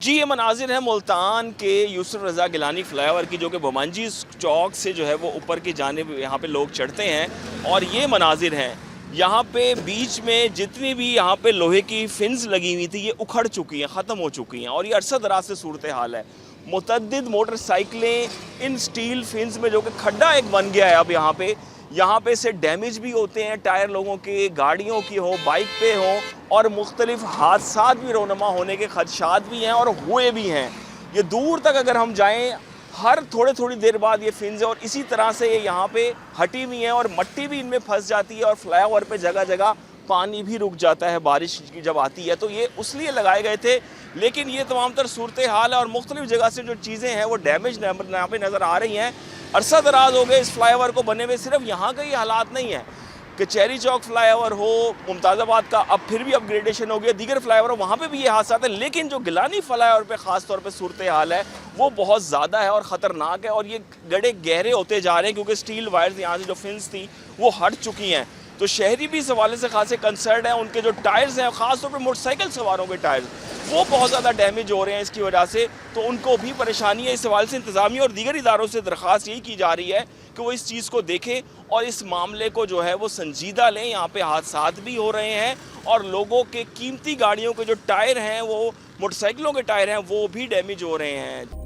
जी, ये मनाज़िर है मुल्तान के यूसुफ रज़ा गिलानी फ्लाईओवर की, जो कि भोमांजी चौक से जो है वो ऊपर की जानिब यहाँ पे लोग चढ़ते हैं। और ये मनाज़िर हैं, यहाँ पे बीच में जितनी भी यहाँ पे लोहे की फिन्स लगी हुई थी, ये उखड़ चुकी हैं, ख़त्म हो चुकी हैं और ये अरसा दराज से सूरत हाल है। मुतअद्दिद मोटरसाइकिलें इन स्टील फिन्स में, जो कि खड्डा एक बन गया है अब यहाँ पे से डैमेज भी होते हैं, टायर लोगों के, गाड़ियों की हो, बाइक पे हो, और मुख्तलिफ हादसात भी रोनमा होने के खदशात भी हैं और हुए भी हैं। ये दूर तक अगर हम जाएं, हर थोड़ी देर बाद ये फिन्स है और इसी तरह से ये यहाँ पे हटी हुई हैं और मट्टी भी इनमें फंस जाती है और फ्लाईओवर पे जगह जगह पानी भी रुक जाता है बारिश की जब आती है। तो ये उसलिए लगाए गए थे, लेकिन ये तमाम तर सूरत हाल है और मुख्तलिफ जगह से जो चीज़ें हैं वो डैमेज यहाँ पे नज़र आ रही हैं। अरसा दराज हो गए इस फ्लाईओवर को बने हुए। सिर्फ यहाँ का ये हालात नहीं है, कचहरी चौक फ्लाईओवर हो, मुमताज़ाबाद का अब फिर भी अपग्रेडेशन हो गया, दीगर फ्लाईओवर वहाँ पे भी ये हादसा है। लेकिन जो गिलानी फ्लाईओवर पे ख़ास तौर पे सूरत हाल है वो बहुत ज़्यादा है और ख़तरनाक है और ये गड्ढे गहरे होते जा रहे हैं, क्योंकि स्टील वायर्स यहाँ से जो फिन्स थी वो हट चुकी हैं। तो शहरी भी इस हवाले से खासे कंसर्न है। उनके जो टायर्स हैं, ख़ास तौर पर मोटरसाइकिल सवारों के टायर्स, वो बहुत ज़्यादा डैमेज हो रहे हैं इसकी वजह से। तो उनको भी परेशानी है। इस हवाले से इंतज़ामिया और दीगर इदारों से दरख्वास्त यही की जा रही है कि वो इस चीज़ को देखें और इस मामले को जो है वो संजीदा लें। यहाँ पे हादसात भी हो रहे हैं और लोगों के कीमती गाड़ियों के जो टायर हैं, वो मोटरसाइकिलों के टायर हैं, वो भी डैमेज हो रहे हैं।